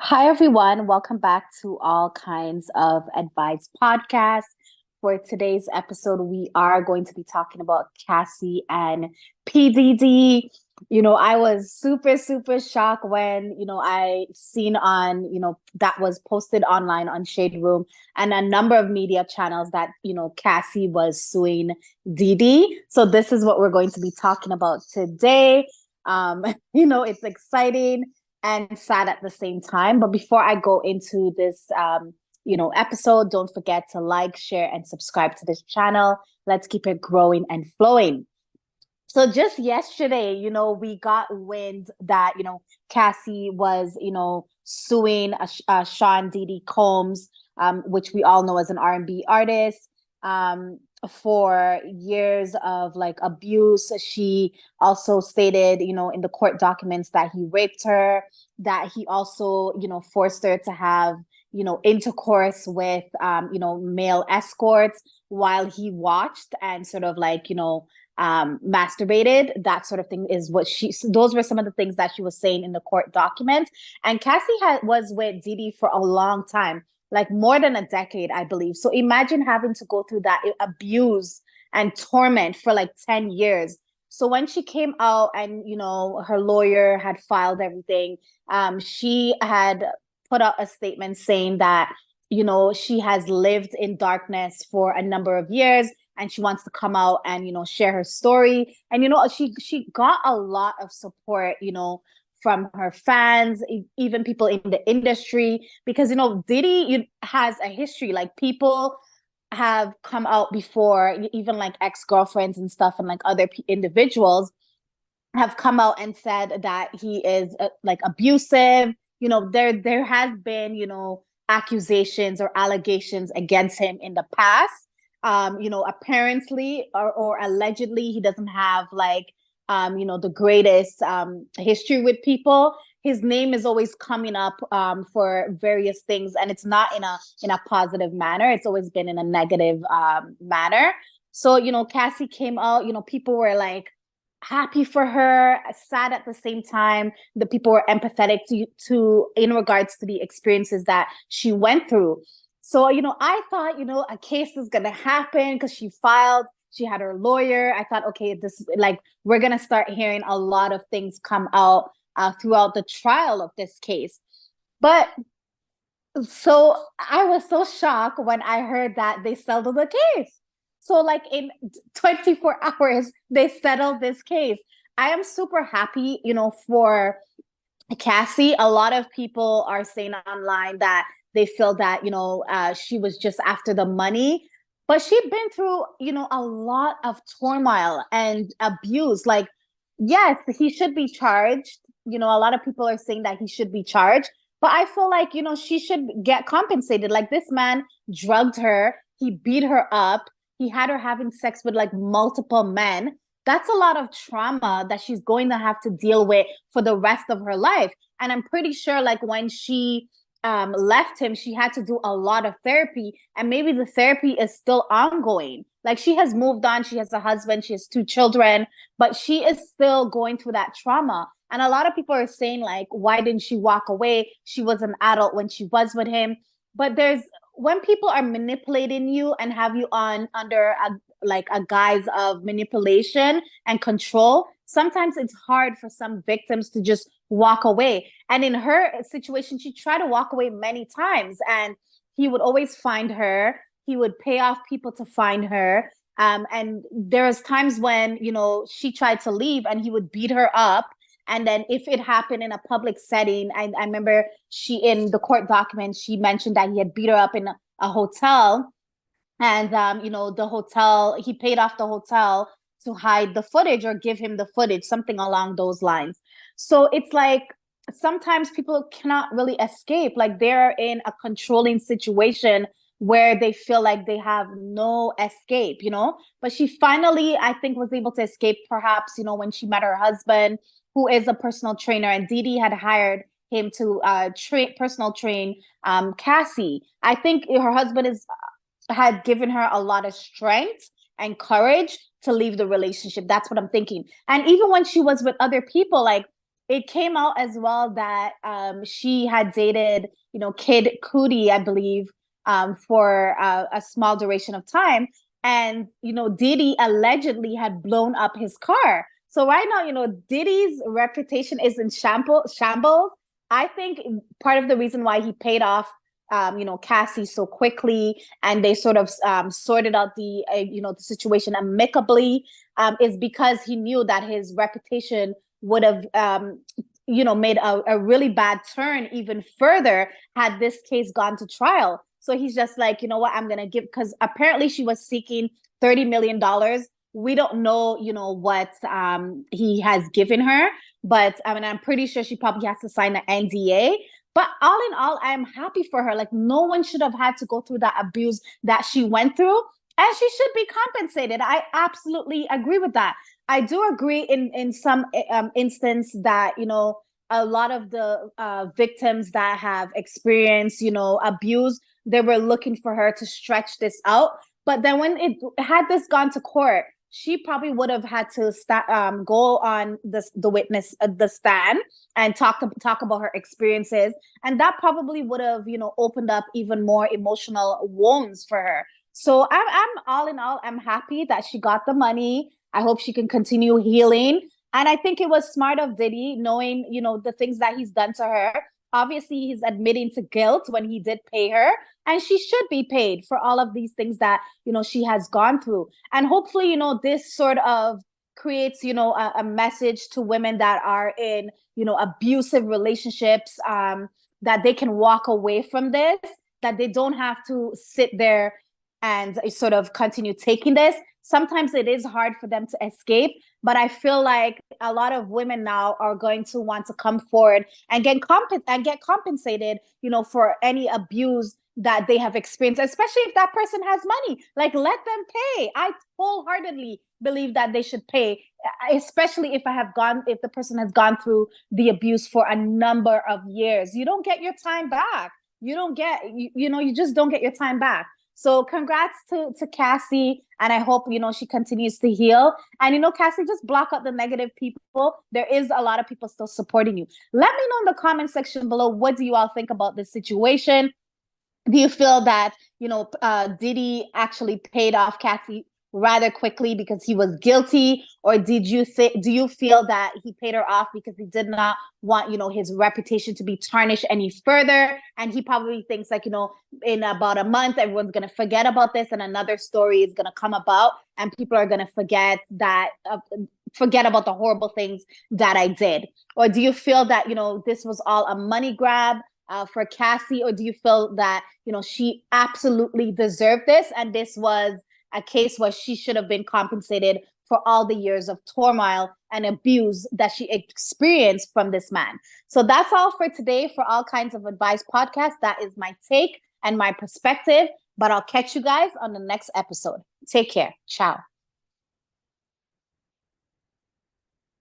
Hi, everyone. Welcome back to All Kinds of Advice podcast. For today's episode, we are going to be talking about Cassie and PDD. I was super shocked when, I seen on, that was posted online on Shade Room and a number of media channels that, Cassie was suing Diddy. So this is what we're going to be talking about today. It's exciting and sad at the same time. But before I go into this, episode, don't forget to like, share, and subscribe to this channel. Let's keep it growing and flowing. So just yesterday, we got wind that, Cassie was, suing Sean Diddy Combs, which we all know as an R&B artist, for years of like abuse. She also stated, in the court documents that he raped her, that he also, forced her to have, intercourse with, male escorts while he watched and sort of like, masturbated. That sort of thing is what those were some of the things that she was saying in the court documents. And Cassie was with Diddy for a long time, like more than a decade, I believe. So imagine having to go through that abuse and torment for like 10 years. So when she came out and, her lawyer had filed everything, she had put out a statement saying that, she has lived in darkness for a number of years and she wants to come out and, share her story. And, she got a lot of support, from her fans, even people in the industry, because, Diddy has a history. Like people have come out before, even like ex-girlfriends and stuff, and like other individuals have come out and said that he is like abusive. There has been, accusations or allegations against him in the past. Apparently or allegedly, he doesn't have like, the greatest history with people. His name is always coming up for various things, and it's not in a positive manner. It's always been in a negative manner. So, Cassie came out, people were like happy for her, sad at the same time. The people were empathetic to in regards to the experiences that she went through. So, I thought, a case is gonna happen because she had her lawyer. I thought, okay, this like we're gonna start hearing a lot of things come out throughout the trial of this case. But so I was so shocked when I heard that they settled the case. So like in 24 hours, they settled this case. I am super happy, for Cassie. A lot of people are saying online that they feel that, she was just after the money, but she'd been through, a lot of turmoil and abuse. Like, yes, he should be charged. A lot of people are saying that he should be charged, but I feel like, she should get compensated. Like this man drugged her, he beat her up, he had her having sex with like multiple men. That's a lot of trauma that she's going to have to deal with for the rest of her life. And I'm pretty sure like when she left him, she had to do a lot of therapy, and maybe the therapy is still ongoing. Like she has moved on, she has a husband, she has 2 children, but she is still going through that trauma. And a lot of people are saying like, why didn't she walk away? She was an adult when she was with him. But there's when people are manipulating you and have you on under a guise of manipulation and control, sometimes it's hard for some victims to just walk away. And in her situation, she tried to walk away many times, and he would always find her. He would pay off people to find her. And there was times when, she tried to leave and he would beat her up. And then if it happened in a public setting, I remember in the court documents, she mentioned that he had beat her up in a hotel. And, the hotel, he paid off the hotel to hide the footage or give him the footage, something along those lines. So it's like sometimes people cannot really escape. Like they're in a controlling situation where they feel like they have no escape, But she finally, I think, was able to escape perhaps, when she met her husband, who is a personal trainer, and Didi had hired him to personal train Cassie. I think her husband had given her a lot of strength and courage to leave the relationship. That's what I'm thinking. And even when she was with other people, like it came out as well that she had dated, Kid Cudi, I believe, for a small duration of time. And, Diddy allegedly had blown up his car. So right now, Diddy's reputation is in shambles. I think part of the reason why he paid off Cassie so quickly, and they sort of sorted out the situation amicably, is because he knew that his reputation would have made a really bad turn even further had this case gone to trial. So he's just like, you know what, I'm gonna give, because apparently she was seeking $30 million. We don't know, what he has given her, but I mean, I'm pretty sure she probably has to sign an NDA. But all in all, I'm happy for her. Like, no one should have had to go through that abuse that she went through, and she should be compensated. I absolutely agree with that. I do agree in some instance that, a lot of the victims that have experienced, abuse, they were looking for her to stretch this out. But then when it had this gone to court, she probably would have had to go on the witness the stand and talk about her experiences, and that probably would have opened up even more emotional wounds for her. So I'm all in all, I'm happy that she got the money. I hope she can continue healing. And I think it was smart of Diddy, knowing, the things that he's done to her. Obviously, he's admitting to guilt when he did pay her, and she should be paid for all of these things that, she has gone through. And hopefully, this sort of creates, a message to women that are in, abusive relationships, that they can walk away from this, that they don't have to sit there and sort of continue taking this. Sometimes it is hard for them to escape, but I feel like a lot of women now are going to want to come forward and get compensated, for any abuse that they have experienced, especially if that person has money. Like, let them pay. I wholeheartedly believe that they should pay, especially if the person has gone through the abuse for a number of years. You don't get your time back. You just don't get your time back. So congrats to Cassie, and I hope, she continues to heal. And, Cassie, just block out the negative people. There is a lot of people still supporting you. Let me know in the comment section below, what do you all think about this situation? Do you feel that, Diddy actually paid off Cassie rather quickly because he was guilty? Or do you feel that he paid her off because he did not want, his reputation to be tarnished any further? And he probably thinks, like, in about a month, everyone's going to forget about this and another story is going to come about and people are going to forget about the horrible things that I did? Or do you feel that, this was all a money grab for Cassie? Or do you feel that, she absolutely deserved this and this was a case where she should have been compensated for all the years of turmoil and abuse that she experienced from this man? So that's all for today. For All Kinds of Advice podcast, that is my take and my perspective, but I'll catch you guys on the next episode. Take care. Ciao.